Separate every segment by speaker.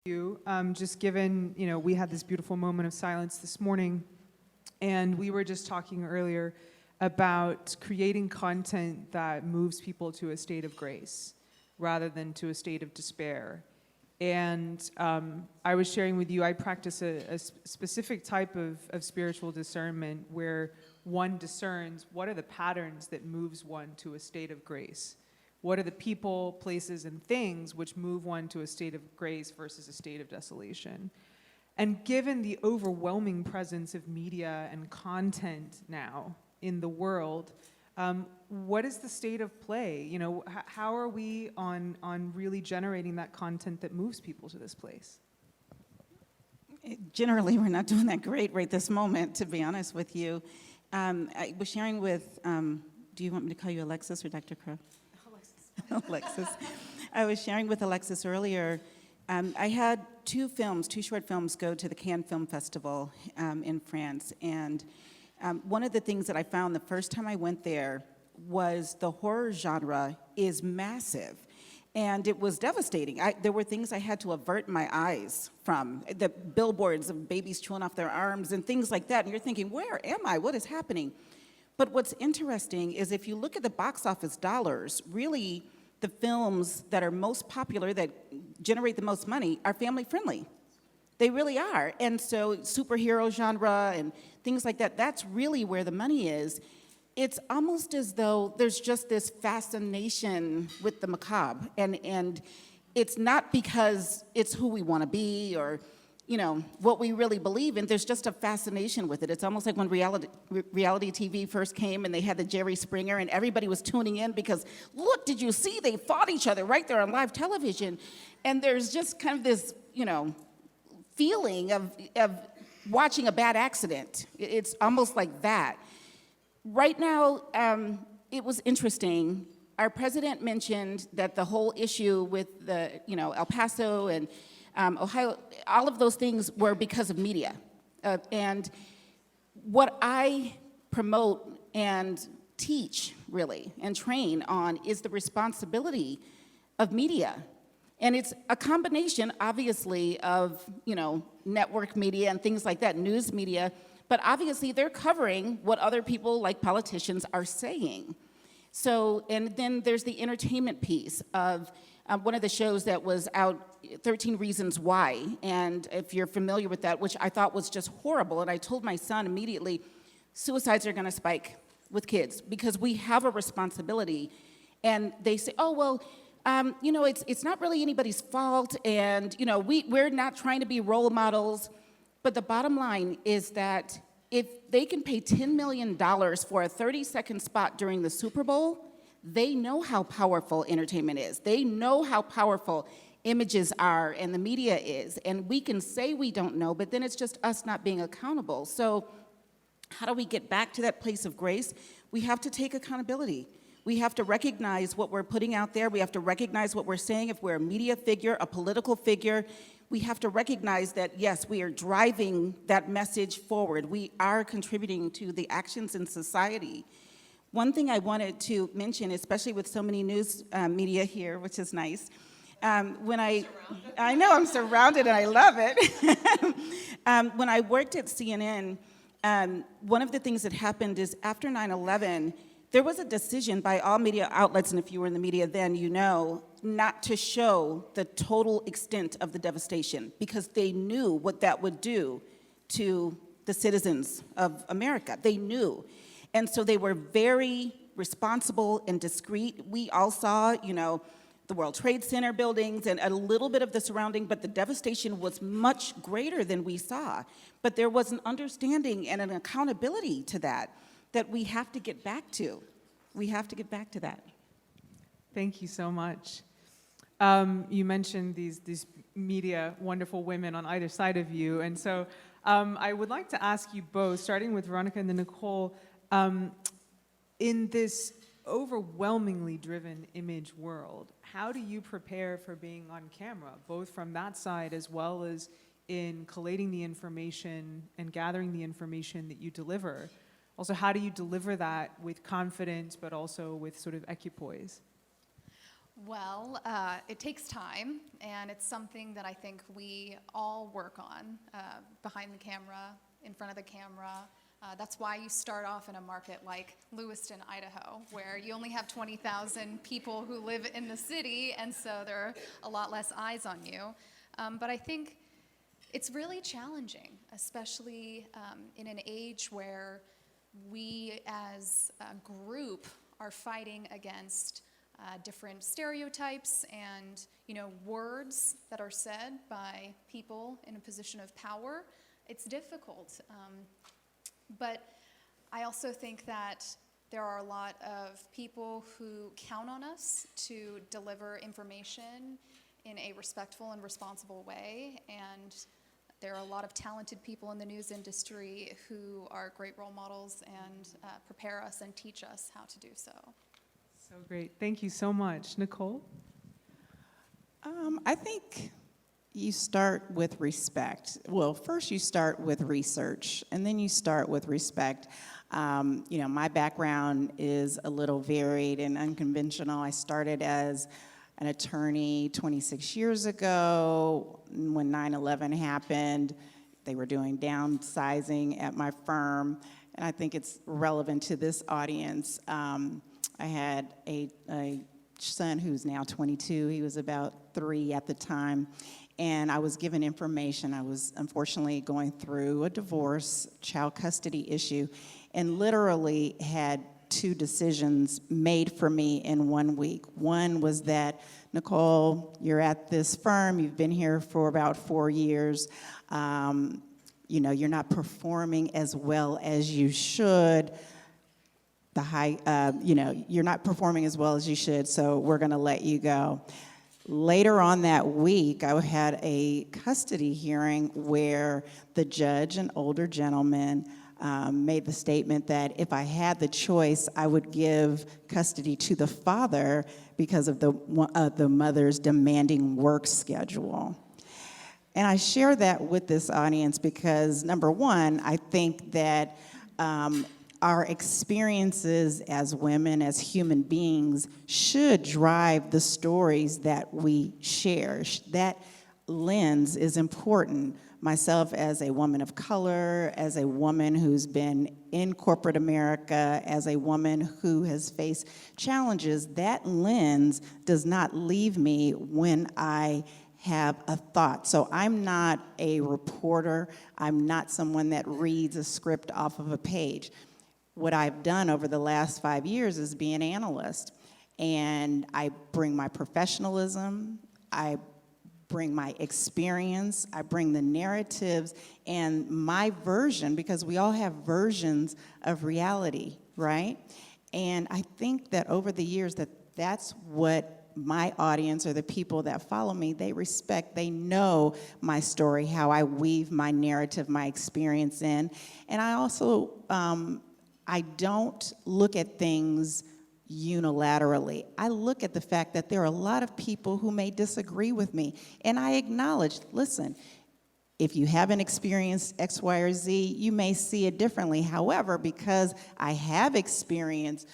Speaker 1: you, just given, we had this beautiful moment of silence this morning, and we were just talking earlier about creating content that moves people to a state of grace rather than to a state of despair. And I was sharing with you, I practice a specific type of spiritual discernment where one discerns what are the patterns that moves one to a state of grace. What are the people, places, and things which move one to a state of grace versus a state of desolation? And given the overwhelming presence of media and content now in the world, what is the state of play? How are we on really generating that content that moves people to this place?
Speaker 2: Generally, we're not doing that great right this moment, to be honest with you. I was sharing with, do you want me to call you Alexis or Dr. Crow? Alexis. I was sharing with Alexis earlier. I had two short films go to the Cannes Film Festival in France. And one of the things that I found the first time I went there was the horror genre is massive. And it was devastating. There were things I had to avert my eyes from, the billboards of babies chewing off their arms and things like that. And you're thinking, where am I? What is happening? But what's interesting is if you look at the box office dollars, really the films that are most popular, that generate the most money, are family friendly. They really are. And so superhero genre and things like that, that's really where the money is. It's almost as though there's just this fascination with the macabre. And it's not because it's who we want to be or what we really believe in. There's just a fascination with it. It's almost like when reality TV first came and they had the Jerry Springer and everybody was tuning in because, look, did you see they fought each other right there on live television? And there's just kind of this, feeling of watching a bad accident. It's almost like that. Right now, it was interesting. Our president mentioned that the whole issue with the, El Paso and Ohio, all of those things were because of media. And what I promote and teach, really, and train on is the responsibility of media. And it's a combination, obviously, of, network media and things like that, news media, but obviously they're covering what other people, like politicians, are saying. So, and then there's the entertainment piece of one of the shows that was out, 13 Reasons Why, and if you're familiar with that, which I thought was just horrible, and I told my son immediately, suicides are gonna spike with kids because we have a responsibility. And they say, oh, well, it's not really anybody's fault, and we're not trying to be role models. But the bottom line is that if they can pay $10 million for a 30-second spot during the Super Bowl, they know how powerful entertainment is. They know how powerful images are and the media is. And we can say we don't know, but then it's just us not being accountable. So how do we get back to that place of grace? We have to take accountability. We have to recognize what we're putting out there. We have to recognize what we're saying. If we're a media figure, a political figure, we have to recognize that, yes, we are driving that message forward. We are contributing to the actions in society. One thing I wanted to mention, especially with so many news media here, which is nice, I know I'm surrounded and I love it. When I worked at CNN, one of the things that happened is after 9/11, there was a decision by all media outlets, and if you were in the media then, not to show the total extent of the devastation because they knew what that would do to the citizens of America. They knew. And so they were very responsible and discreet. We all saw, the World Trade Center buildings and a little bit of the surrounding, but the devastation was much greater than we saw. But there was an understanding and an accountability to that we have to get back to. We have to get back to that.
Speaker 1: Thank you so much. You mentioned these media, wonderful women on either side of you. And so I would like to ask you both, starting with Veronica and then Nicole, in this overwhelmingly driven image world, how do you prepare for being on camera, both from that side as well as in collating the information and gathering the information that you deliver? Also, how do you deliver that with confidence, but also with sort of equipoise?
Speaker 3: Well, it takes time, and it's something that I think we all work on behind the camera, in front of the camera. That's why you start off in a market like Lewiston, Idaho, where you only have 20,000 people who live in the city, and so there are a lot less eyes on you. But I think it's really challenging, especially in an age where we as a group are fighting against different stereotypes and, words that are said by people in a position of power. It's difficult. But I also think that there are a lot of people who count on us to deliver information in a respectful and responsible way. And there are a lot of talented people in the news industry who are great role models and prepare us and teach us how to do so.
Speaker 1: So great. Thank you so much. Nicole?
Speaker 2: I think you start with respect. Well, first you start with research, and then you start with respect. My background is a little varied and unconventional. I started as an attorney 26 years ago. When 9/11 happened, they were doing downsizing at my firm, and I think it's relevant to this audience. I had a son who's now 22. He was about 3 at the time. And I was given information. I was unfortunately going through a divorce, child custody issue, and literally had 2 decisions made for me in 1 week. One was that, Nicole, you're at this firm. You've been here for about 4 years. You're not performing as well as you should. You're not performing as well as you should, so we're going to let you go. Later on that week, I had a custody hearing where the judge, an older gentleman, made the statement that if I had the choice, I would give custody to the father because of the mother's demanding work schedule. And I share that with this audience because, number one, I think that our experiences as women, as human beings, should drive the stories that we share. That lens is important. Myself as a woman of color, as a woman who's been in corporate America, as a woman who has faced challenges, that lens does not leave me when I have a thought. So I'm not a reporter. I'm not someone that reads a script off of a page. What I've done over the last 5 years is be an analyst. And I bring my professionalism, I bring my experience, I bring the narratives and my version, because we all have versions of reality, right? And I think that over the years that's what my audience or the people that follow me, they respect, they know my story, how I weave my narrative, my experience in. And I also, I don't look at things unilaterally. I look at the fact that there are a lot of people who may disagree with me. And I acknowledge, listen, if you haven't experienced X, Y, or Z, you may see it differently. However, because I have experienced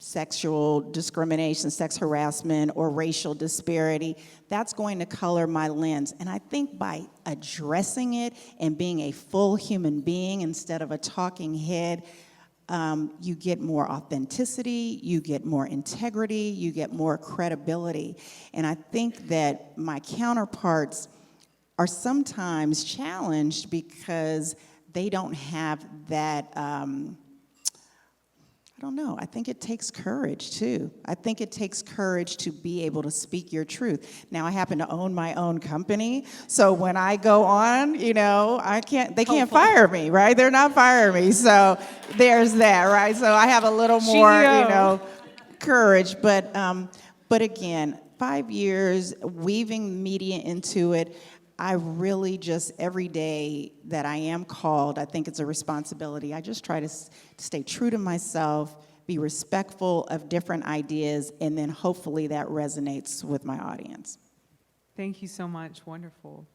Speaker 2: sexual discrimination, sex harassment, or racial disparity, that's going to color my lens. And I think by addressing it and being a full human being instead of a talking head, you get more authenticity, you get more integrity, you get more credibility. And I think that my counterparts are sometimes challenged because they don't have that, I don't know. I think it takes courage, too. I think it takes courage to be able to speak your truth. Now, I happen to own my own company, so when I go on, they can't fire me, right? They're not firing me, so there's that, right? So I have a little more, courage, but again, 5 years weaving media into it, I really just, every day that I am called, I think it's a responsibility. I just try to stay true to myself, be respectful of different ideas, and then hopefully that resonates with my audience.
Speaker 1: Thank you so much. Wonderful.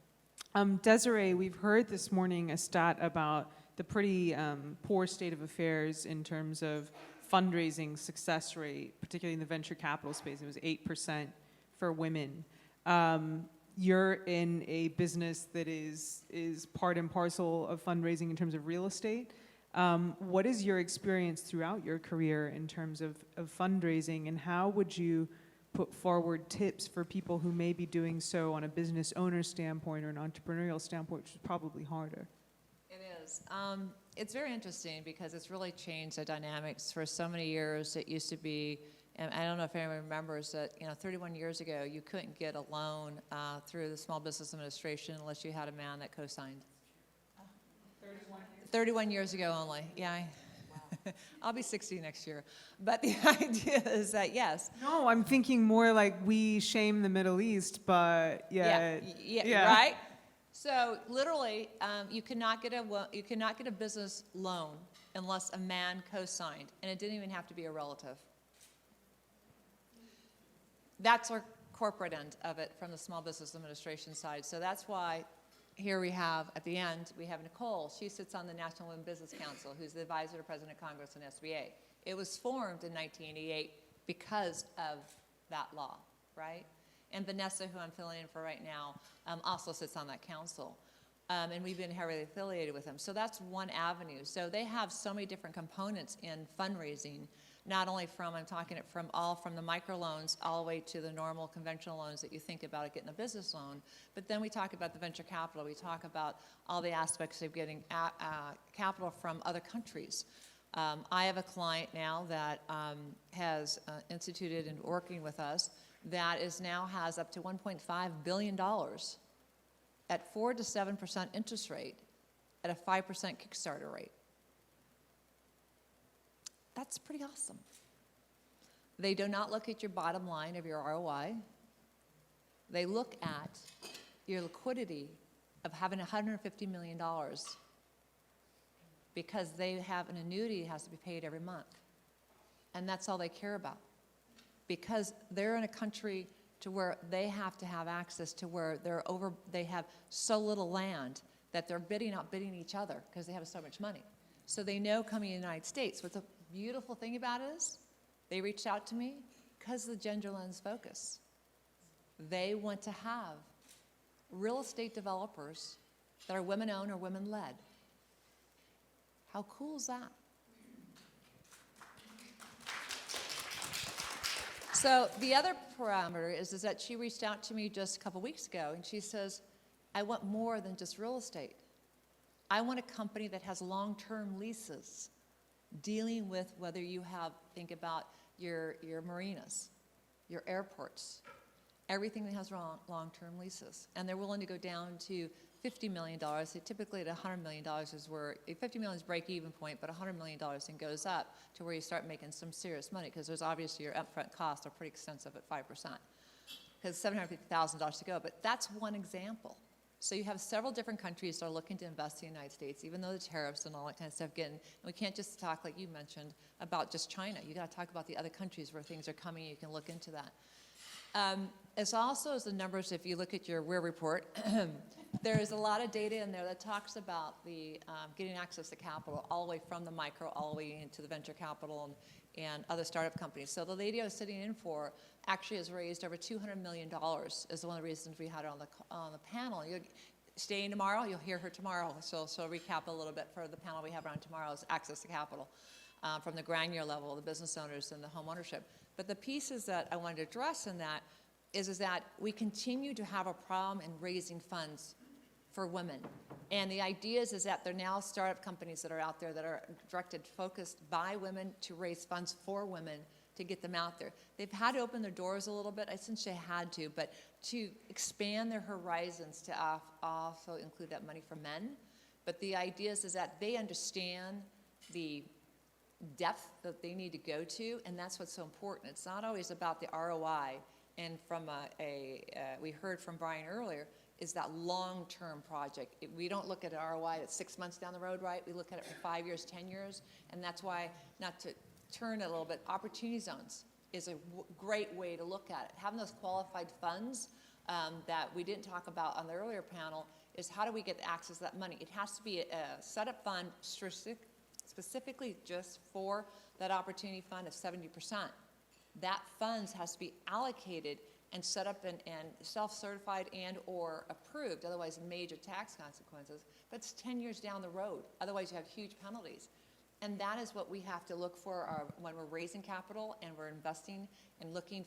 Speaker 1: Desiree, we've heard this morning a stat about the pretty poor state of affairs in terms of fundraising success rate, particularly in the venture capital space. It was 8% for women. You're in a business that is part and parcel of fundraising in terms of real estate. What is your experience throughout your career in terms of fundraising, and how would you put forward tips for people who may be doing so on a business owner standpoint or an entrepreneurial standpoint, which is probably harder?
Speaker 4: It is. It's very interesting because it's really changed the dynamics. For so many years, it used to be, and I don't know if anyone remembers that, 31 years ago, you couldn't get a loan through the Small Business Administration unless you had a man that co-signed. 31 years ago only, yeah. I'll be 60 next year. But the idea is that, yes.
Speaker 1: No, I'm thinking more like we shame the Middle East, but
Speaker 4: Yeah, right? So literally, you cannot get a business loan unless a man co-signed, and it didn't even have to be a relative. That's our corporate end of it from the Small Business Administration side. So that's why here we have, at the end, we have Nicole. She sits on the National Women Business Council, who's the advisor to President of Congress and SBA. It was formed in 1988 because of that law, right? And Vanessa, who I'm filling in for right now, also sits on that council. And we've been heavily affiliated with them. So that's one avenue. So they have so many different components in fundraising, not only from, I'm talking it from the microloans all the way to the normal conventional loans that you think about getting a business loan. But then we talk about the venture capital. We talk about all the aspects of getting capital from other countries. I have a client now that has instituted and working with us that now has up to $1.5 billion at 4 to 7% interest rate at a 5% Kickstarter rate. That's pretty awesome. They do not look at your bottom line of your ROI. They look at your liquidity of having $150 million because they have an annuity that has to be paid every month. And that's all they care about. Because they're in a country to where they have to have access to where they have so little land that they're outbidding each other because they have so much money. So they know coming to the United States, what's the beautiful thing about it is they reached out to me because of the gender lens focus. They want to have real estate developers that are women-owned or women-led. How cool is that? So the other parameter is that she reached out to me just a couple weeks ago, and she says, I want more than just real estate. I want a company that has long-term leases, dealing with whether you think about your marinas, your airports, everything that has long-term leases. And they're willing to go down to $50 million. Typically at $100 million is where, $50 million is break-even point, but $100 million then goes up to where you start making some serious money, because there's obviously your upfront costs are pretty extensive at 5%, because $750,000 to go. But that's one example. So you have several different countries that are looking to invest in the United States, even though the tariffs and all that kind of stuff and we can't just talk, like you mentioned, about just China. You got to talk about the other countries where things are coming. You can look into that. As also as the numbers, if you look at your WEAR report, there is a lot of data in there that talks about the getting access to capital all the way from the micro all the way into the venture capital and other startup companies. So the lady I was sitting in for actually has raised over $200 million is one of the reasons we had her on the panel. You're staying tomorrow, you'll hear her tomorrow. So she'll recap a little bit for the panel we have around tomorrow is access to capital from the granular level, the business owners and the home ownership. But the pieces that I wanted to address in that is that we continue to have a problem in raising funds for women. And the idea is that there are now startup companies that are out there that are focused by women to raise funds for women to get them out there. They've had to open their doors a little bit. I shouldn't say had to, but to expand their horizons to also include that money for men. But the idea is that they understand the depth that they need to go to, and that's what's so important. It's not always about the ROI. And from we heard from Brian earlier, is that long-term project. We don't look at an ROI that's 6 months down the road, right? We look at it for 5 years, 10 years, and that's why, not to turn it a little bit, opportunity zones is a great way to look at it. Having those qualified funds that we didn't talk about on the earlier panel is how do we get access to that money? It has to be a setup fund specifically just for that opportunity fund of 70%. That funds has to be allocated and set up and self-certified and or approved, otherwise major tax consequences. But it's 10 years down the road. Otherwise you have huge penalties. And that is what we have to look for when we're raising capital and we're investing and looking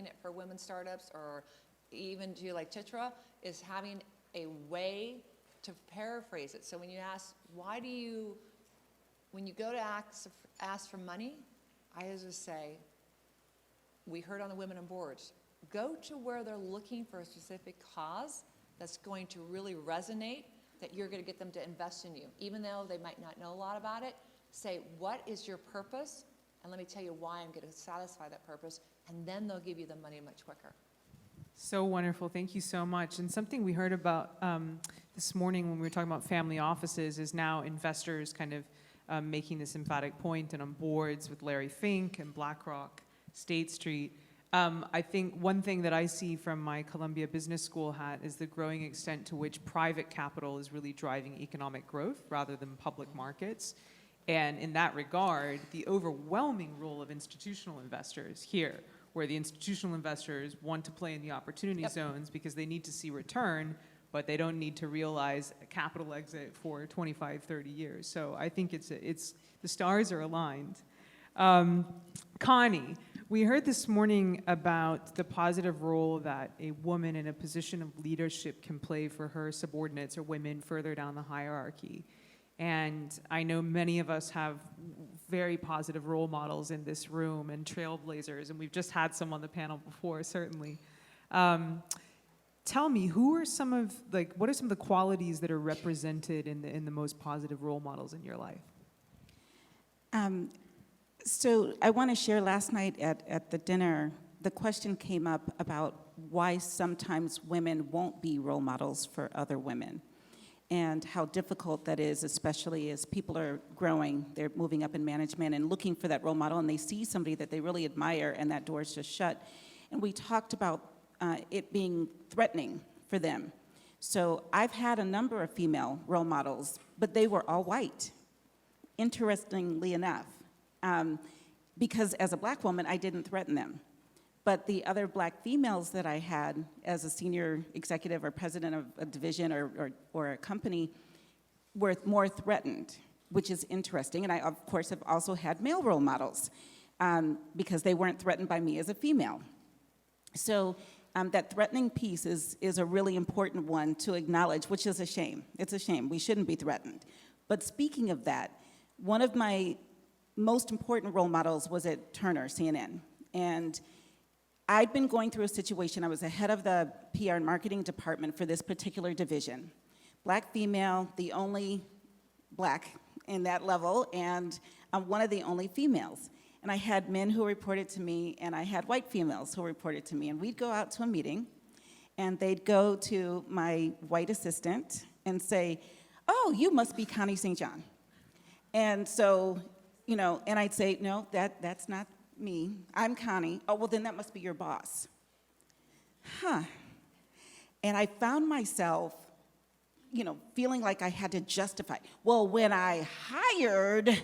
Speaker 4: at for women startups, or even do like Chitra, is having a way to paraphrase it. So when you ask, when you go to ask for money, I always just say, we heard on the Women on Boards, go to where they're looking for a specific cause that's going to really resonate, that you're going to get them to invest in you. Even though they might not know a lot about it, say, what is your purpose? And let me tell you why I'm going to satisfy that purpose, and then they'll give you the money much quicker.
Speaker 1: So wonderful. Thank you so much. And something we heard about this morning when we were talking about family offices is now investors kind of making this emphatic point, and on boards with Larry Fink and BlackRock, State Street. I think one thing that I see from my Columbia Business School hat is the growing extent to which private capital is really driving economic growth rather than public markets. And in that regard, the overwhelming role of institutional investors here, where the institutional investors want to play in the opportunity zones because they need to see return, but they don't need to realize a capital exit for 25, 30 years. So I think the stars are aligned. Connie, we heard this morning about the positive role that a woman in a position of leadership can play for her subordinates or women further down the hierarchy. And I know many of us have very positive role models in this room and trailblazers, and we've just had some on the panel before, certainly. Tell me, what are some of the qualities that are represented in the most positive role models in your life?
Speaker 2: So I want to share, last night at the dinner, the question came up about why sometimes women won't be role models for other women, and how difficult that is, especially as people are growing, they're moving up in management and looking for that role model, and they see somebody that they really admire and that door's just shut. And we talked about it being threatening for them. So I've had a number of female role models, but they were all white, interestingly enough. Because as a black woman, I didn't threaten them. But the other black females that I had as a senior executive or president of a division or a company were more threatened, which is interesting. And I, of course, have also had male role models because they weren't threatened by me as a female. So that threatening piece is a really important one to acknowledge, which is a shame. It's a shame. We shouldn't be threatened. But speaking of that, one of my most important role models was at Turner, CNN. And I'd been going through a situation. I was the head of the PR and marketing department for this particular division. Black female, the only black in that level, and I'm one of the only females. And I had men who reported to me, and I had white females who reported to me. And we'd go out to a meeting, and they'd go to my white assistant and say, "Oh, you must be Connie St. John." And so, and I'd say, "No, that's not me. I'm Connie." "Oh, well, then that must be your boss." And I found myself, feeling like I had to justify. Well, when I hired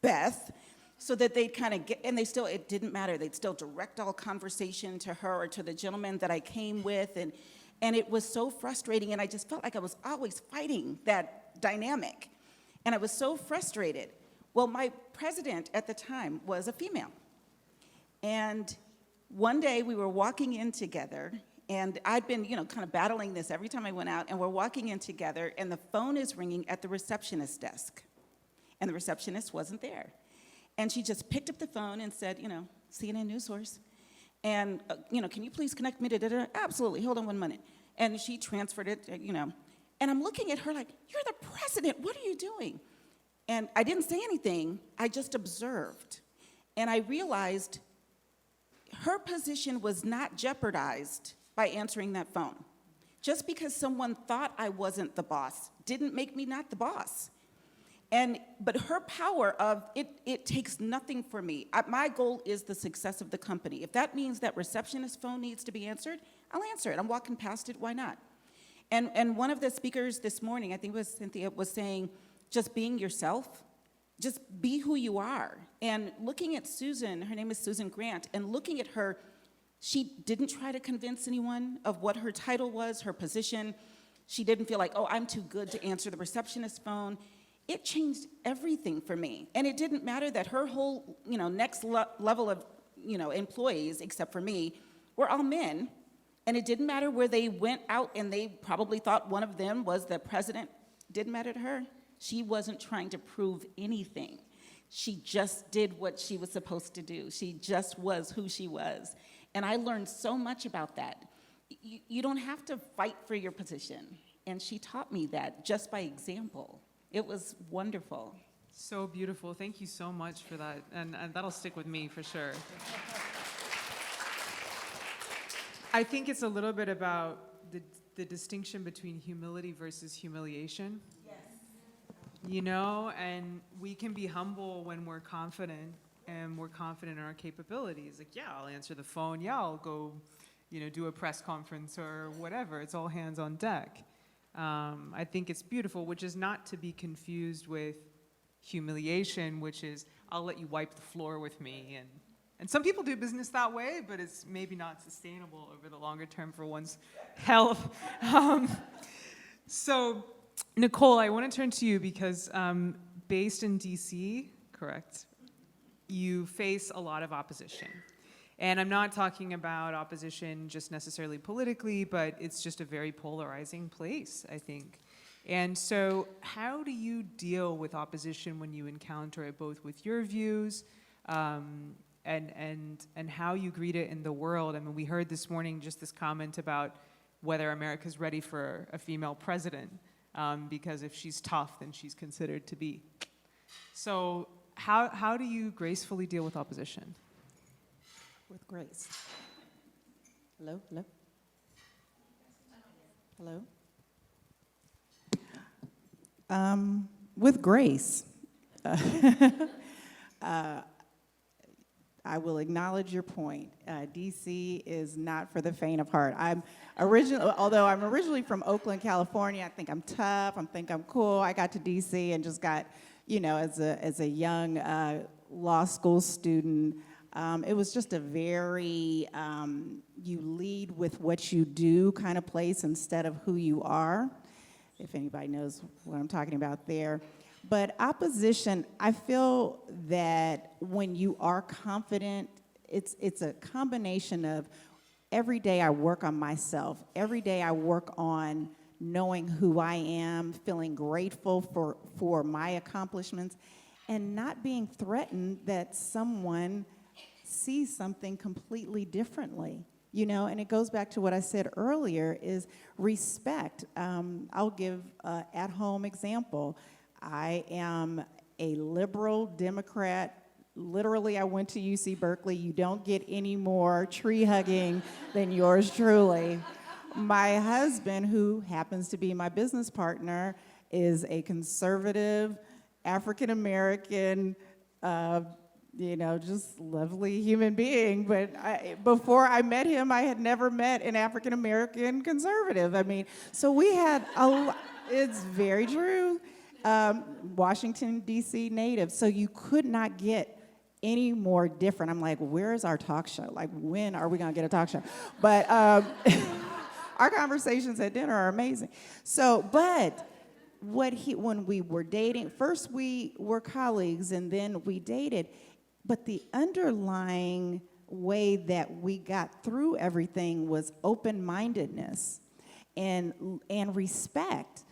Speaker 2: Beth, so that they'd kind of get, and it didn't matter. They'd still direct all conversation to her or to the gentleman that I came with. And it was so frustrating. And I just felt like I was always fighting that dynamic. And I was so frustrated. Well, my president at the time was a female. And one day we were walking in together, and I'd been, kind of battling this every time I went out, and we're walking in together, and the phone is ringing at the receptionist's desk. And the receptionist wasn't there. And she just picked up the phone and said, CNN News Source. And, can you please connect me to da-da-da? Absolutely, hold on 1 minute. And she transferred it, And I'm looking at her like, "You're the president, what are you doing?" And I didn't say anything, I just observed. And I realized her position was not jeopardized by answering that phone. Just because someone thought I wasn't the boss didn't make me not the boss. But her power of, it takes nothing for me. My goal is the success of the company. If that means that receptionist phone needs to be answered, I'll answer it. I'm walking past it, why not? And one of the speakers this morning, I think it was Cynthia, was saying, just being yourself just be who you are. And looking at Susan, her name is Susan Grant, and looking at her, she didn't try to convince anyone of what her title was, her position. She didn't feel like, oh, I'm too good to answer the receptionist's phone. It changed everything for me. And it didn't matter that her whole, next level of, employees, except for me, were all men. And it didn't matter where they went out and they probably thought one of them was the president. Didn't matter to her. She wasn't trying to prove anything. She just did what she was supposed to do. She just was who she was. And I learned so much about that. You don't have to fight for your position. And she taught me that just by example. It was wonderful.
Speaker 1: So beautiful. Thank you so much for that. And that'll stick with me for sure. I think it's a little bit about the distinction between humility versus humiliation. Yes. And we can be humble when we're confident and we're confident in our capabilities. Like, yeah, I'll answer the phone. Yeah, I'll go, do a press conference or whatever. It's all hands on deck. I think it's beautiful, which is not to be confused with humiliation, which is, I'll let you wipe the floor with me. And some people do business that way, but it's maybe not sustainable over the longer term for one's health. So, Nicole, I want to turn to you because based in DC, correct, you face a lot of opposition. And I'm not talking about opposition just necessarily politically, but it's just a very polarizing place, I think. And so how do you deal with opposition when you encounter it, both with your views and how you greet it in the world? I mean, we heard this morning just this comment about whether America's ready for a female president, because if she's tough, then she's considered to be. So how do you gracefully deal with opposition?
Speaker 2: With grace. Hello, hello? Hello? With grace. I will acknowledge your point. DC is not for the faint of heart. Although I'm originally from Oakland, California, I think I'm tough, I think I'm cool. I got to DC and just got, as a young law school student, it was just a very, you lead with what you do kind of place instead of who you are, if anybody knows what I'm talking about there. But opposition, I feel that when you are confident, it's a combination of every day I work on myself. Every day I work on knowing who I am, feeling grateful for my accomplishments, and not being threatened that someone sees something completely differently. And it goes back to what I said earlier, is respect. I'll give an at-home example. I am a liberal Democrat. Literally, I went to UC Berkeley. You don't get any more tree hugging than yours truly. My husband, who happens to be my business partner, is a conservative, African-American, just lovely human being. But before I met him, I had never met an African-American conservative. So we had it's very true. Washington, D.C. native. So you could not get any more different. I'm like, where's our talk show? Like, when are we going to get a talk show? But our conversations at dinner are amazing. So, but when we were dating, first we were colleagues and then we dated. But the underlying way that we got through everything was open-mindedness and respect.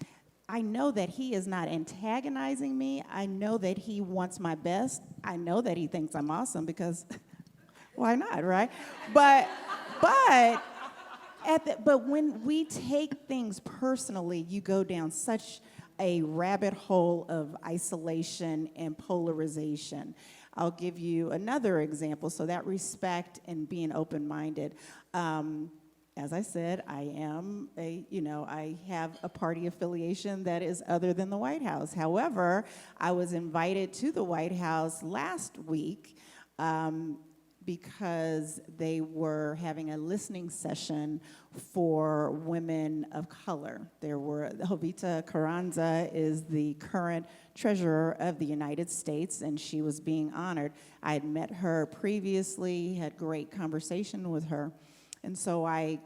Speaker 2: I know that he is not antagonizing me. I know that he wants my best. I know that he thinks I'm awesome because why not, right? But when we take things personally, you go down such a rabbit hole of isolation and polarization. I'll give you another example. So that respect and being open-minded. As I said, I have a party affiliation that is other than the White House. However, I was invited to the White House last week because they were having a listening session for women of color. There were, Jovita Carranza is the current treasurer of the United States, and she was being honored. I had met her previously, had great conversation with her, and so I,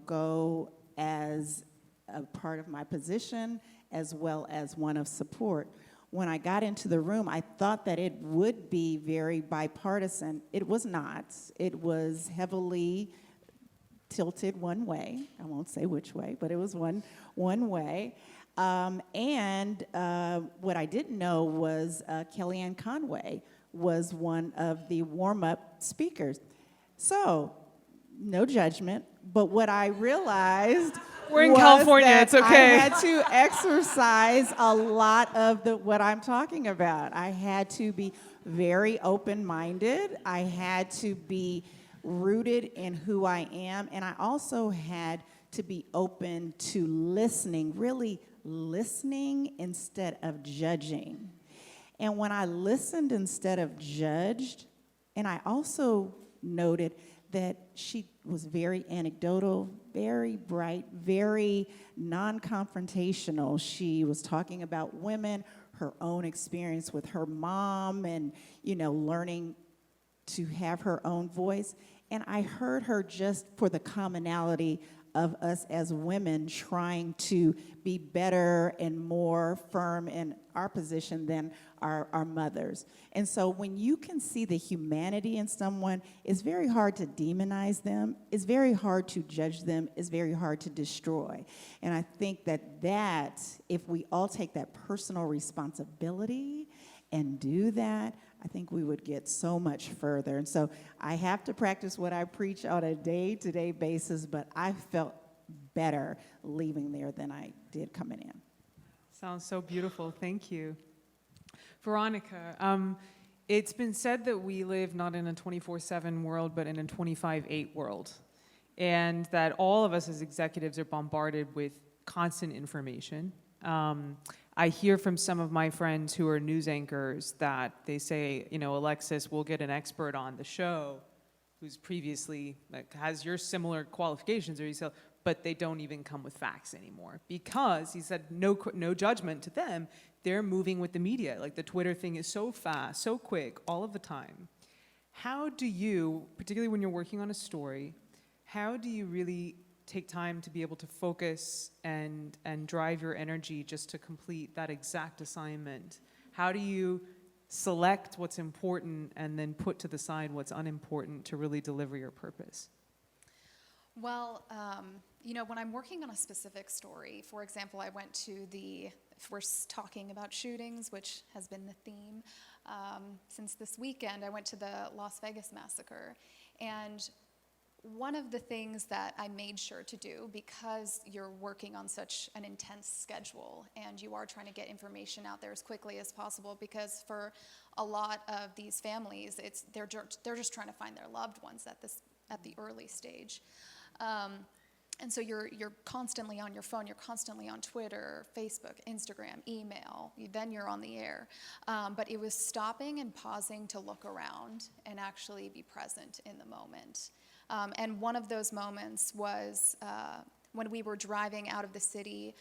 Speaker 2: go as a part of my position as well as one of support. When I got into the room, I thought that it would be very bipartisan. It was not. It was heavily tilted one way. I won't say which way, but it was one way. And what I didn't know was Kellyanne Conway was one of the warm-up speakers. So, no judgment, but what I realized
Speaker 1: We're in
Speaker 2: was
Speaker 1: California,
Speaker 2: that
Speaker 1: it's okay.
Speaker 2: I had to exercise a lot of what I'm talking about. I had to be very open-minded. I had to be rooted in who I am, and I also had to be open to listening, really listening instead of judging. And when I listened instead of judged, and I also noted that she was very anecdotal, very bright, very non-confrontational. She was talking about women, her own experience with her mom, and, learning to have her own voice. And I heard her just for the commonality of us as women trying to be better and more firm in our position than our mothers. And so when you can see the humanity in someone, it's very hard to demonize them, it's very hard to judge them, it's very hard to destroy. And I think that if we all take that personal responsibility and do that, I think we would get so much further. And so I have to practice what I preach on a day-to-day basis, but I felt better leaving there than I did coming in.
Speaker 1: Sounds so beautiful. Thank you. Veronica, it's been said that we live not in a 24/7 world, but in a 25/8 world, and that all of us as executives are bombarded with constant information. I hear from some of my friends who are news anchors that they say, Alexis, we'll get an expert on the show who's previously has your similar qualifications, but they don't even come with facts anymore because he said no judgment to them. They're moving with the media. Like the Twitter thing is so fast, so quick, all of the time. How do you, particularly when you're working on a story, how do you really take time to be able to focus and drive your energy just to complete that exact assignment? How do you select what's important and then put to the side what's unimportant to really deliver your purpose?
Speaker 3: Well, when I'm working on a specific story, for example, I went to if we're talking about shootings, which has been the theme since this weekend, I went to the Las Vegas massacre. And one of the things that I made sure to do, because you're working on such an intense schedule and you are trying to get information out there as quickly as possible, because for a lot of these families, they're just trying to find their loved ones at the early stage. And so you're constantly on your phone, you're constantly on Twitter, Facebook, Instagram, email, then you're on the air. But it was stopping and pausing to look around and actually be present in the moment. And one of those moments was when we were driving out of the city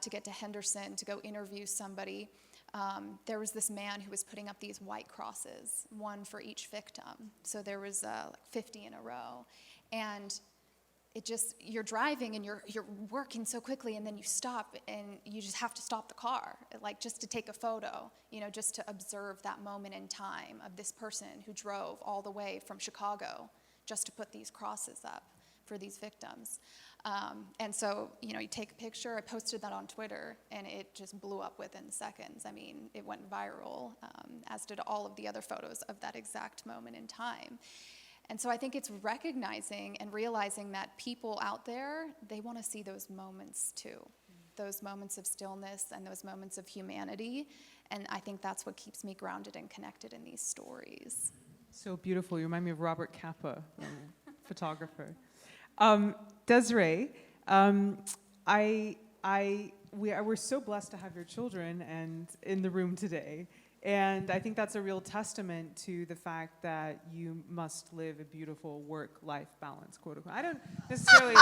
Speaker 3: to get to Henderson to go interview somebody. There was this man who was putting up these white crosses, one for each victim. So there was 50 in a row. And you're driving and you're working so quickly, and then you stop and you just have to stop the car, just to take a photo, just to observe that moment in time of this person who drove all the way from Chicago just to put these crosses up for these victims. And so, you take a picture. I posted that on Twitter, and it just blew up within seconds. I mean, it went viral, as did all of the other photos of that exact moment in time. And so I think it's recognizing and realizing that people out there, they want to see those moments too, those moments of stillness and those moments of humanity. And I think that's what keeps me grounded and connected in these stories.
Speaker 1: So beautiful. You remind me of Robert Capa, photographer. Desiree, we're so blessed to have your children and in the room today. And I think that's a real testament to the fact that you must live a beautiful work-life balance, quote unquote. I don't necessarily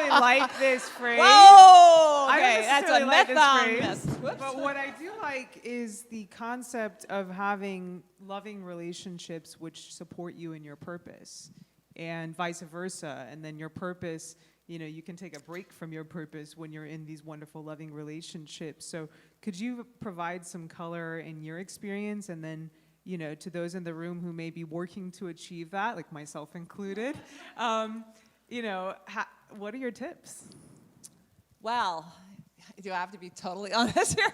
Speaker 1: like this phrase.
Speaker 4: Whoa!
Speaker 1: I don't
Speaker 4: Okay, that's a
Speaker 1: necessarily like
Speaker 4: myth
Speaker 1: this
Speaker 4: on
Speaker 1: phrase,
Speaker 4: myth. Whoops.
Speaker 1: but what I do like is the concept of having loving relationships which support you in your purpose, and vice versa. And then your purpose, you can take a break from your purpose when you're in these wonderful, loving relationships. So could you provide some color in your experience, and then, to those in the room who may be working to achieve that, like myself included, what are your tips?
Speaker 4: Well, do I have to be totally honest here?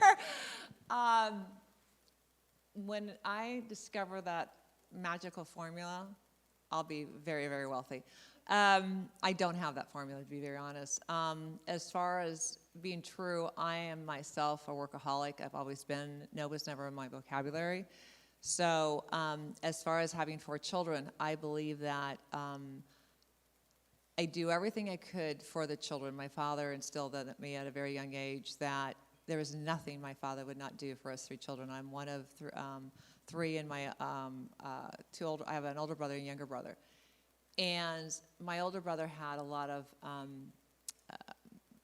Speaker 4: When I discover that magical formula, I'll be very, very wealthy. I don't have that formula, to be very honest. As far as being true, I am myself a workaholic. I've always been. No was never in my vocabulary. So as far as having 4 children, I believe that I do everything I could for the children. My father instilled that in me at a very young age, that there is nothing my father would not do for us 3 children. I'm one of 3, and my I have an older brother and a younger brother. And my older brother had a lot of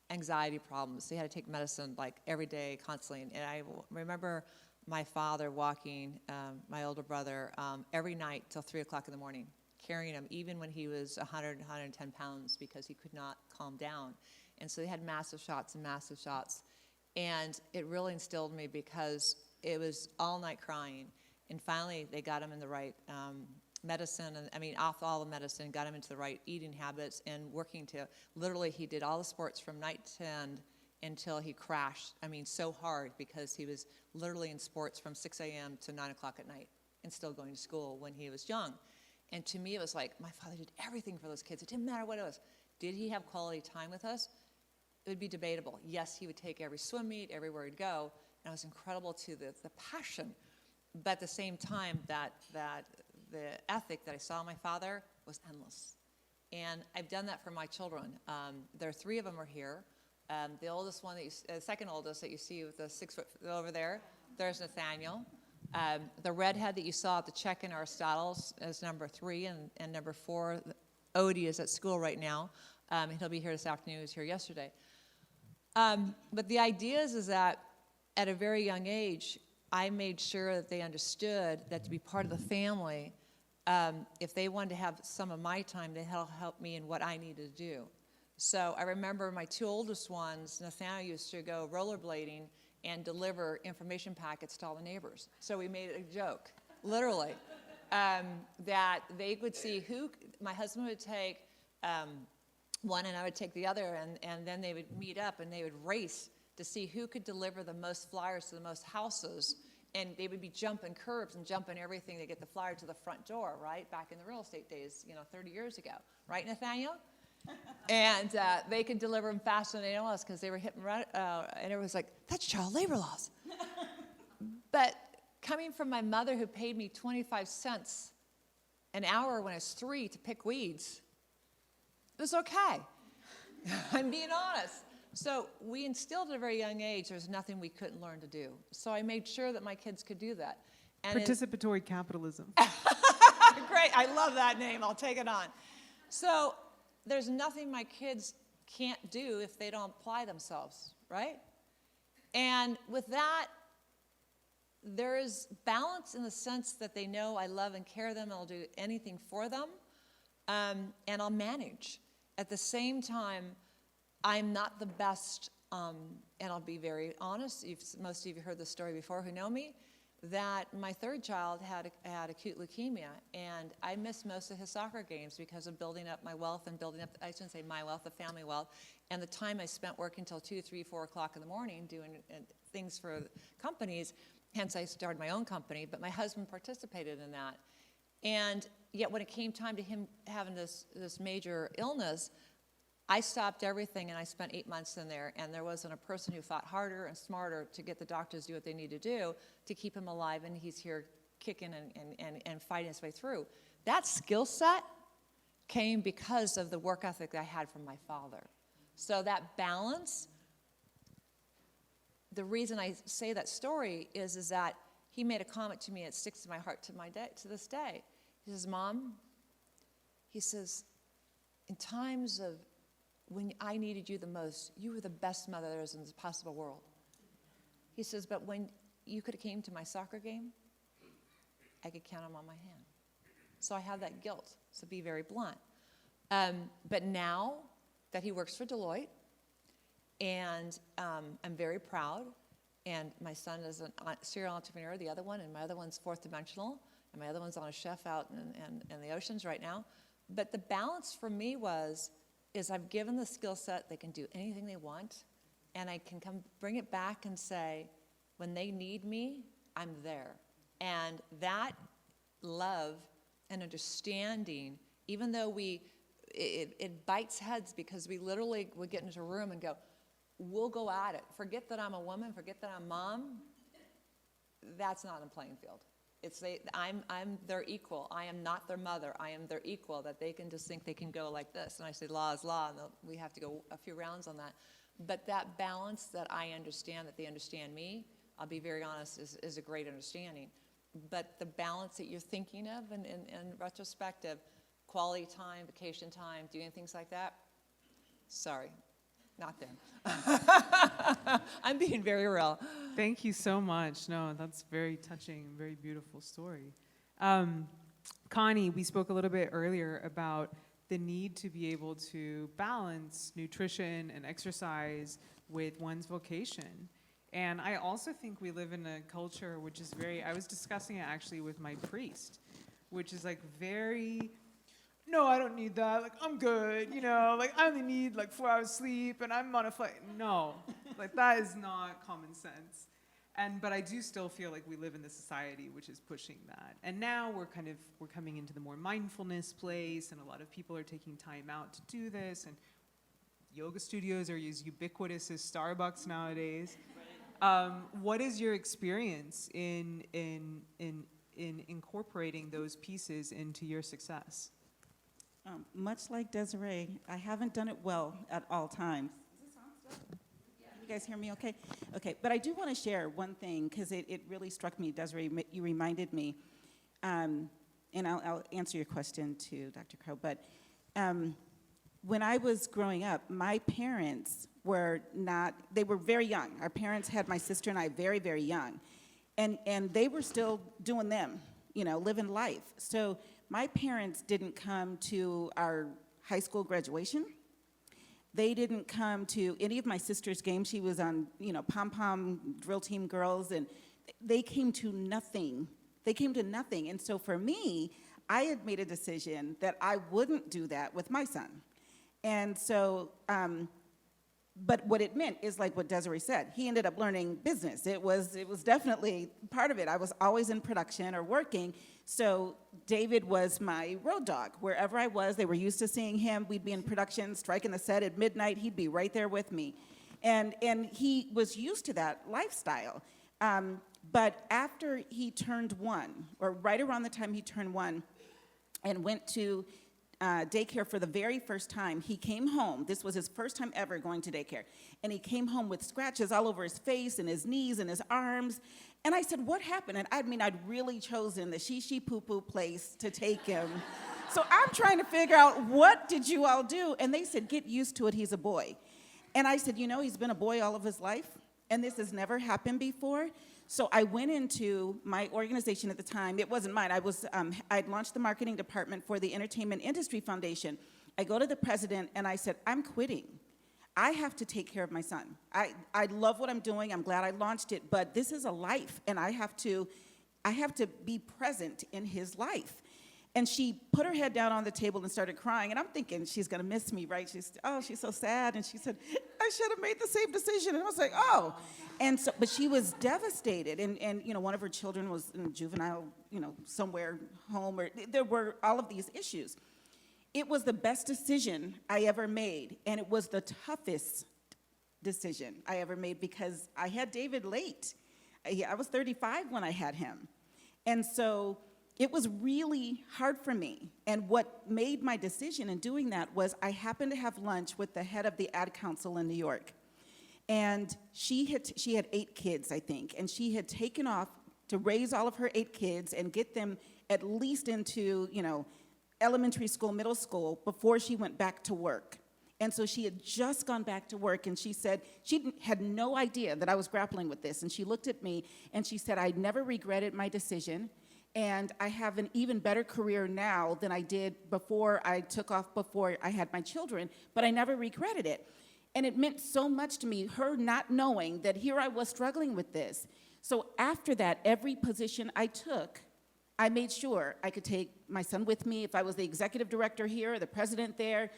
Speaker 4: anxiety problems. He had to take medicine like every day, constantly. And I remember my father walking my older brother every night till 3 o'clock in the morning, carrying him, even when he was 100, 110 pounds, because he could not calm down. And so they had massive shots and massive shots. And it really instilled me, because it was all night crying. And finally, they got him in the right medicine, off all the medicine, got him into the right eating habits, and working to, literally, he did all the sports from night to end until he crashed. So hard, because he was literally in sports from 6 a.m. to 9 o'clock at night, and still going to school when he was young. And to me, it was like, my father did everything for those kids. It didn't matter what it was. Did he have quality time with us? It would be debatable. Yes, he would take every swim meet, everywhere he'd go, and it was incredible to the passion. But at the same time, that the ethic that I saw in my father was endless. And I've done that for my children. There are 3 of them are here. The oldest one, the second oldest that you see with the 6 foot over there's Nathaniel. The redhead that you saw at the check-in, Aristotle's, is number 3, and number 4, Odie, is at school right now. And he'll be here this afternoon. He was here yesterday. But the idea is that at a very young age, I made sure that they understood that to be part of the family, if they wanted to have some of my time, they help me in what I needed to do. So I remember my 2 oldest ones, Nathaniel used to go rollerblading and deliver information packets to all the neighbors. So we made it a joke, literally, that they would see my husband would take one and I would take the other, and then they would meet up and they would race to see who could deliver the most flyers to the most houses, and they would be jumping curbs and jumping everything to get the flyer to the front door, right? Back in the real estate days, 30 years ago. Right, Nathaniel? And they could deliver them faster than anyone else, because they were hitting, and everyone was like, that's child labor laws. But coming from my mother, who paid me 25 cents an hour when I was 3 to pick weeds, it was okay. I'm being honest. So we instilled at a very young age there's nothing we couldn't learn to do. So I made sure that my kids could do that. And
Speaker 1: Participatory capitalism.
Speaker 4: Great, I love that name. I'll take it on. So there's nothing my kids can't do if they don't apply themselves, right? And with that, there is balance in the sense that they know I love and care them, and I'll do anything for them, and I'll manage. At the same time, I'm not the best, and I'll be very honest, most of you heard this story before who know me, that my 3rd child had acute leukemia, and I missed most of his soccer games because of building up my wealth and building up, I shouldn't say my wealth, the family wealth, and the time I spent working till 2, 3, 4 o'clock in the morning doing things for companies. Hence, I started my own company, but my husband participated in that. And yet when it came time to him having this major illness, I stopped everything, and I spent 8 months in there, and there wasn't a person who fought harder and smarter to get the doctors to do what they need to do to keep him alive, and he's here kicking and fighting his way through. That skill set came because of the work ethic that I had from my father. So that balance, the reason I say that story is that he made a comment to me, it sticks to my heart to this day. He says, Mom, he says, in times of when I needed you the most, you were the best mother there is in this possible world. He says, but when you could have came to my soccer game, I could count them on my hand. So I have that guilt, so be very blunt. But now that he works for Deloitte, and I'm very proud, and my son is a serial entrepreneur, the other one, and my other one's fourth dimensional, and my other one's on a chef out in the oceans right now. But the balance for me is I've given the skill set, they can do anything they want, and I can come bring it back and say, when they need me, I'm there. And that love and understanding, even though it bites heads because we literally would get into a room and go, we'll go at it. Forget that I'm a woman, forget that I'm mom. That's not in the playing field. I'm their equal. I am not their mother. I am their equal, that they can just think they can go like this. And I say law is law, and we have to go a few rounds on that. But that balance that I understand, that they understand me, I'll be very honest, is a great understanding. But the balance that you're thinking of in retrospective, quality time, vacation time, doing things like that, sorry, not there. I'm being very real.
Speaker 1: Thank you so much. No, that's very touching, very beautiful story. Connie, we spoke a little bit earlier about the need to be able to balance nutrition and exercise with one's vocation. And I also think we live in a culture which is I was discussing it actually with my priest, which is like very, no, I don't need that. Like, I'm good, like I only need like 4 hours sleep and I'm on a flight. No, like that is not common sense. But I do still feel like we live in the society which is pushing that. And now we're coming into the more mindfulness place, and a lot of people are taking time out to do this, and yoga studios are as ubiquitous as Starbucks nowadays. What is your experience in incorporating those pieces into your success?
Speaker 2: Much like Desiree, I haven't done it well at all times. Is this on still? Can you guys hear me okay? Okay, but I do want to share one thing, because it really struck me, Desiree, you reminded me, and I'll answer your question too, Dr. Crow, but when I was growing up, my parents they were very young. Our parents had my sister and I very, very young. And they were still doing them, living life. So my parents didn't come to our high school graduation. They didn't come to any of my sister's games. She was on, pom-pom drill team girls, and they came to nothing. They came to nothing. And so for me, I had made a decision that I wouldn't do that with my son. And so, but what it meant is like what Desiree said. He ended up learning business. It was definitely part of it. I was always in production or working. So David was my road dog. Wherever I was, they were used to seeing him. We'd be in production, striking the set at midnight. He'd be right there with me. And he was used to that lifestyle. But after he turned 1, or right around the time he turned 1, and went to daycare for the very first time, he came home. This was his first time ever going to daycare. And he came home with scratches all over his face and his knees and his arms. And I said, what happened? And I'd really chosen the she-poo-poo place to take him. So I'm trying to figure out, what did you all do? And they said, get used to it, he's a boy. And I said, he's been a boy all of his life, and this has never happened before. So I went into my organization at the time. It wasn't mine. I'd launched the marketing department for the Entertainment Industry Foundation. I go to the president and I said, I'm quitting. I have to take care of my son. I love what I'm doing. I'm glad I launched it, but this is a life, and I have to be present in his life. And she put her head down on the table and started crying. And I'm thinking, she's going to miss me, right? She's so sad. And she said, I should have made the same decision. And I was like, oh. And so, but she was devastated. And one of her children was in juvenile, somewhere home. Or there were all of these issues. It was the best decision I ever made. And it was the toughest decision I ever made, because I had David late. I was 35 when I had him. And so it was really hard for me. And what made my decision in doing that was I happened to have lunch with the head of the ad council in New York. And she had 8 kids, I think, and she had taken off to raise all of her 8 kids and get them at least into, elementary school, middle school, before she went back to work. And so she had just gone back to work, and she said she had no idea that I was grappling with this. And she looked at me, and she said, I never regretted my decision, and I have an even better career now than I did before I took off, before I had my children, but I never regretted it. And it meant so much to me, her not knowing that here I was struggling with this. So after that, every position I took, I made sure I could take my son with me. If I was the executive director here, or the president there,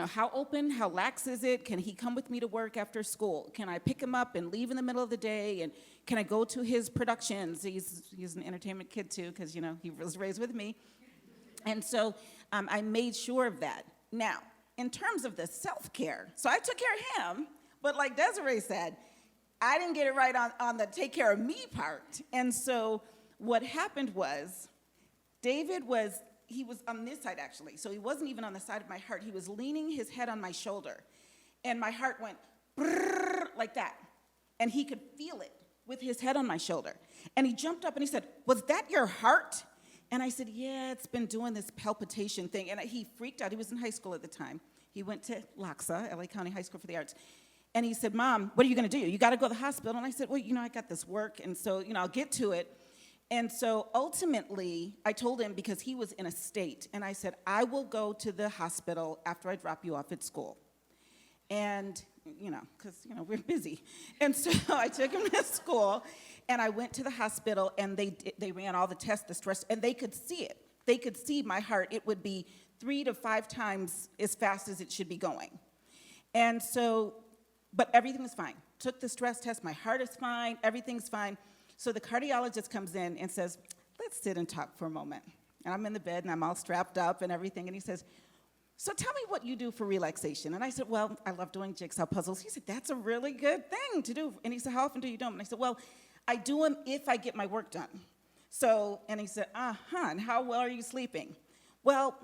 Speaker 2: how open, how lax is it? Can he come with me to work after school? Can I pick him up and leave in the middle of the day? And can I go to his productions? He's an entertainment kid too, because, he was raised with me. And so I made sure of that. Now, in terms of the self-care, so I took care of him, but like Desiree said, I didn't get it right on the take care of me part. And so what happened was, he was on this side, actually, so he wasn't even on the side of my heart. He was leaning his head on my shoulder, and my heart went brrrr, like that, and he could feel it with his head on my shoulder. And he jumped up and he said, was that your heart? And I said, yeah, it's been doing this palpitation thing. And he freaked out. He was in high school at the time. He went to LACSA, LA County High School for the Arts. And he said, Mom, what are you going to do? You got to go to the hospital. And I said, well, I got this work, and so, I'll get to it. And so ultimately, I told him, because he was in a state, and I said, I will go to the hospital after I drop you off at school. And, because, we're busy. And so I took him to school, and I went to the hospital, and they ran all the tests, the stress, and they could see it. They could see my heart. It would be 3 to 5 times as fast as it should be going. And so, but everything was fine. Took the stress test, my heart is fine, everything's fine. So the cardiologist comes in and says, let's sit and talk for a moment. And I'm in the bed, and I'm all strapped up and everything, and he says, so tell me what you do for relaxation. And I said, well, I love doing jigsaw puzzles. He said, that's a really good thing to do. And he said, how often do you do them? And I said, well, I do them if I get my work done. So, and he said, and how well are you sleeping? Well,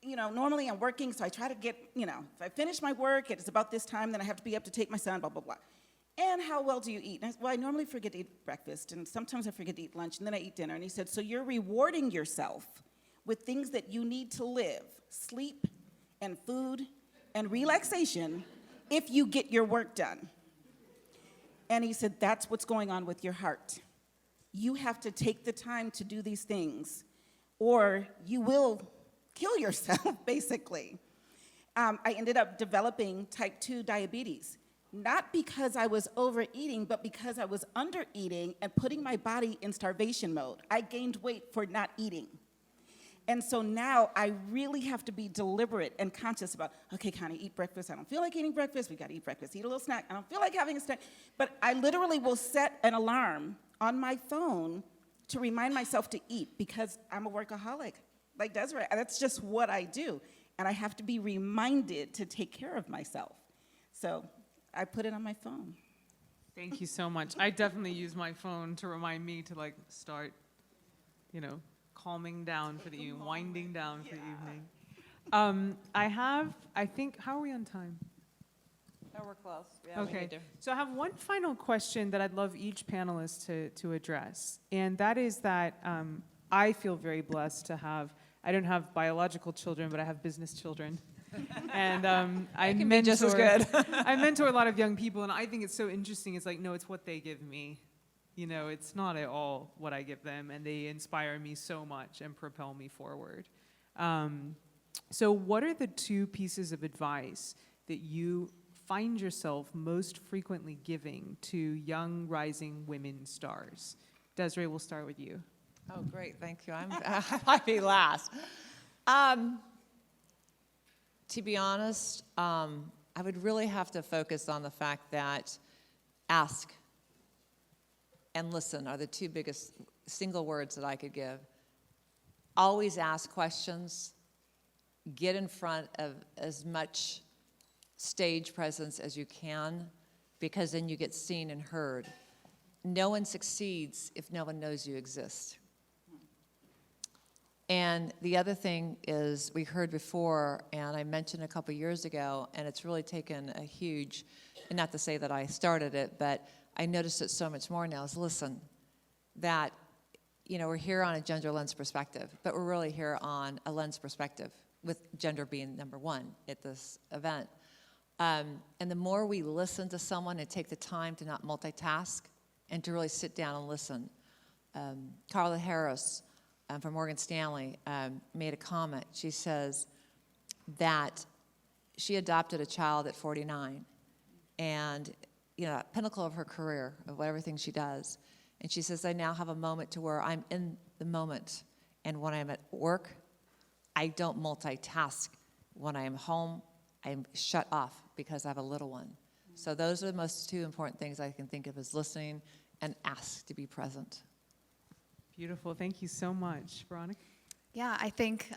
Speaker 2: normally I'm working, so I try to get, if I finish my work, it's about this time, then I have to be up to take my son, blah, blah, blah. And how well do you eat? And I said, well, I normally forget to eat breakfast, and sometimes I forget to eat lunch, and then I eat dinner. And he said, so you're rewarding yourself with things that you need to live, sleep and food and relaxation, if you get your work done. And he said, that's what's going on with your heart. You have to take the time to do these things, or you will kill yourself, basically. I ended up developing type 2 diabetes. Not because I was overeating, but because I was undereating and putting my body in starvation mode. I gained weight for not eating. And so now I really have to be deliberate and conscious about, okay, Connie, eat breakfast. I don't feel like eating breakfast. We got to eat breakfast. Eat a little snack. I don't feel like having a snack. But I literally will set an alarm on my phone to remind myself to eat, because I'm a workaholic. Like Desiree, that's just what I do. And I have to be reminded to take care of myself. So I put it on my phone.
Speaker 1: Thank you so much. I definitely use my phone to remind me to start, calming down for the evening, winding down for the evening. I think, how are we on time?
Speaker 4: Oh, we're close. Yeah, we
Speaker 1: Okay,
Speaker 4: need to.
Speaker 1: so I have one final question that I'd love each panelist to address. And that is that I feel very blessed to have, I don't have biological children, but I have business children. And I
Speaker 4: can
Speaker 1: mentor,
Speaker 4: be just as good.
Speaker 1: I mentor a lot of young people, and I think it's so interesting. It's like, no, it's what they give me. It's not at all what I give them, and they inspire me so much and propel me forward. So what are the 2 pieces of advice that you find yourself most frequently giving to young rising women stars? Desiree, we'll start with you.
Speaker 4: Oh, great, thank you. I might be last. To be honest, I would really have to focus on the fact that ask and listen are the 2 biggest single words that I could give. Always ask questions. Get in front of as much stage presence as you can, because then you get seen and heard. No one succeeds if no one knows you exist. And the other thing is, we heard before, and I mentioned a couple years ago, and it's really taken a huge, and not to say that I started it, but I noticed it so much more now, is listen, that we're here on a gender lens perspective, but we're really here on a lens perspective, with gender being number one at this event. And the more we listen to someone and take the time to not multitask and to really sit down and listen. Carla Harris from Morgan Stanley made a comment. She says that she adopted a child at 49, and pinnacle of her career, of everything she does. And she says, I now have a moment to where I'm in the moment. And when I'm at work, I don't multitask. When I am home, I'm shut off because I have a little one. So those are the most two important things I can think of, is listening and ask to be present.
Speaker 1: Beautiful. Thank you so much. Veronica?
Speaker 3: Yeah, I think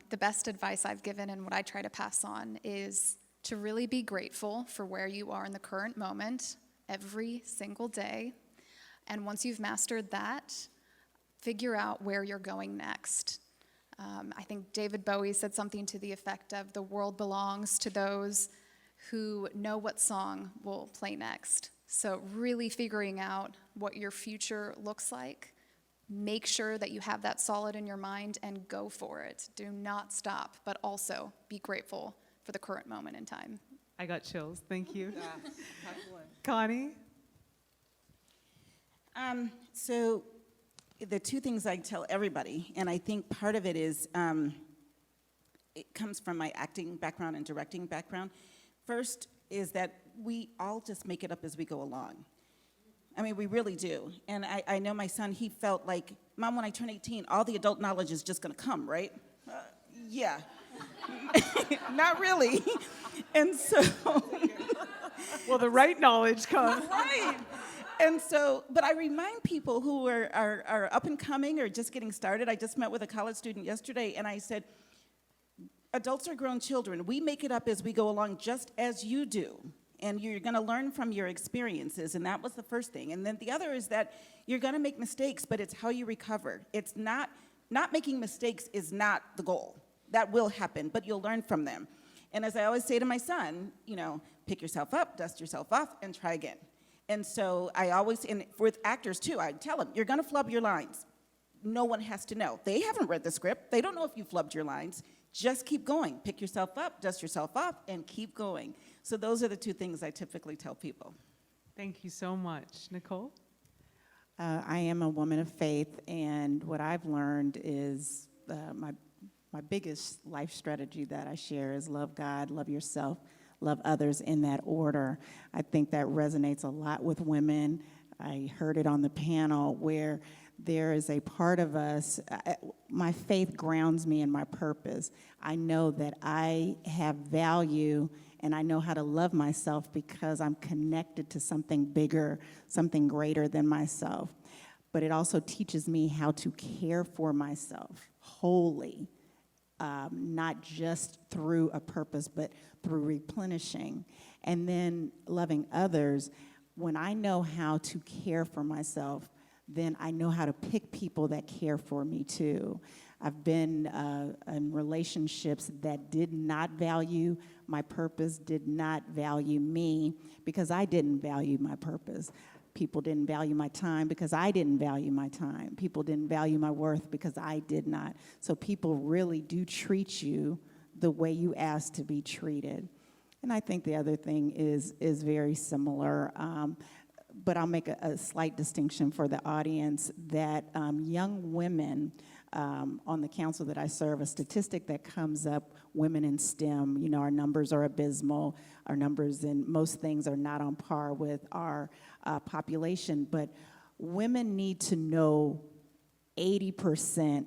Speaker 3: the best advice I've given and what I try to pass on is to really be grateful for where you are in the current moment every single day. And once you've mastered that, figure out where you're going next. I think David Bowie said something to the effect of, the world belongs to those who know what song will play next. So really figuring out what your future looks like. Make sure that you have that solid in your mind and go for it. Do not stop, but also be grateful for the current moment in time.
Speaker 1: I got chills. Thank you. Connie?
Speaker 2: So the two things I tell everybody, and I think part of it is, it comes from my acting background and directing background. First is that we all just make it up as we go along. I mean, we really do. And I know my son, he felt like, Mom, when I turn 18, all the adult knowledge is just gonna come, right? Yeah. Not really. And so.
Speaker 1: Well, the right knowledge comes.
Speaker 2: Right. And so, but I remind people who are up and coming or just getting started. I just met with a college student yesterday, and I said, adults are grown children. We make it up as we go along, just as you do. And you're going to learn from your experiences, and that was the first thing. And then the other is that you're going to make mistakes, but it's how you recover. It's not making mistakes is not the goal. That will happen, but you'll learn from them. And as I always say to my son, pick yourself up, dust yourself off, and try again. And so I always, and with actors too, I tell them, you're going to flub your lines. No one has to know. They haven't read the script. They don't know if you flubbed your lines. Just keep going. Pick yourself up, dust yourself off, and keep going. So those are the two things I typically tell people.
Speaker 1: Thank you so much. Nicole?
Speaker 5: I am a woman of faith, and what I've learned is my biggest life strategy that I share is love God, love yourself, love others, in that order. I think that resonates a lot with women. I heard it on the panel where there is a part of us, my faith grounds me in my purpose. I know that I have value, and I know how to love myself because I'm connected to something bigger, something greater than myself. But it also teaches me how to care for myself wholly, not just through a purpose, but through replenishing. And then loving others. When I know how to care for myself, then I know how to pick people that care for me too. I've been in relationships that did not value my purpose, did not value me because I didn't value my purpose. People didn't value my time because I didn't value my time. People didn't value my worth because I did not. So people really do treat you the way you ask to be treated. And I think the other thing is very similar, but I'll make a slight distinction for the audience that young women on the council that I serve, a statistic that comes up, women in STEM, our numbers are abysmal. Our numbers in most things are not on par with our population, but women need to know 80%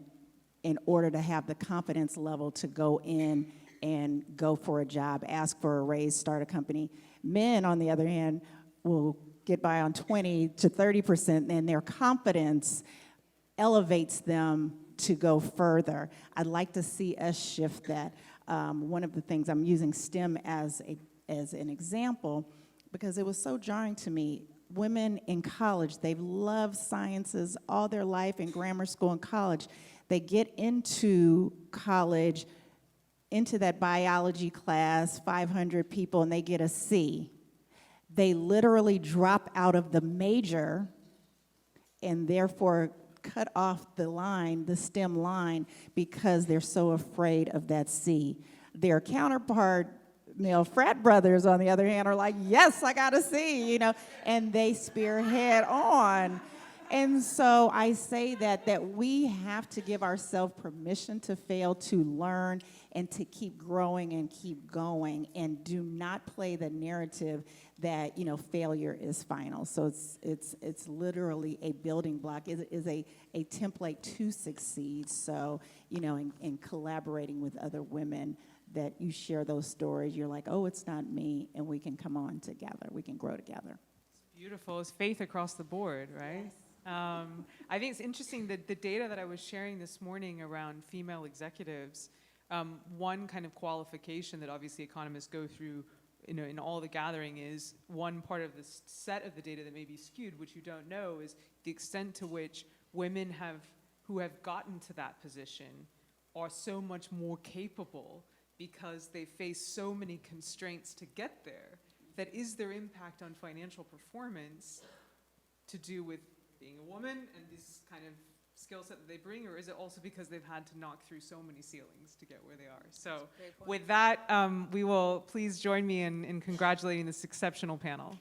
Speaker 5: in order to have the confidence level to go in and go for a job, ask for a raise, start a company. Men, on the other hand, will get by on 20 to 30%, and their confidence elevates them to go further. I'd like to see us shift that. One of the things, I'm using STEM as an example because it was so jarring to me. Women in college, they've loved sciences all their life in grammar school and college. They get into college, into that biology class, 500 people, and they get a C. They literally drop out of the major and therefore cut off the line, the stem line, because they're so afraid of that C. Their counterpart, male frat brothers, on the other hand, are like, yes, I got a C, you know, and they spearhead on. And so I say that we have to give ourselves permission to fail, to learn, and to keep growing and keep going, and do not play the narrative that, you know, failure is final. So it's literally a building block. It is a template to succeed. So, you know, in collaborating with other women, that you share those stories, you're like, oh, it's not me, and we can come on together. We can grow together.
Speaker 1: It's beautiful. It's faith across the board, right? Yes. I think it's interesting that the data that I was sharing this morning around female executives, one kind of qualification that obviously economists go through, you know, in all the gathering, is one part of the set of the data that may be skewed, which you don't know, is the extent to which women who have gotten to that position are so much more capable because they face so many constraints to get there. That is their impact on financial performance to do with being a woman and this kind of skill set that they bring, or is it also because they've had to knock through so many ceilings to get where they are? So with that, we will please join me in congratulating this exceptional panel.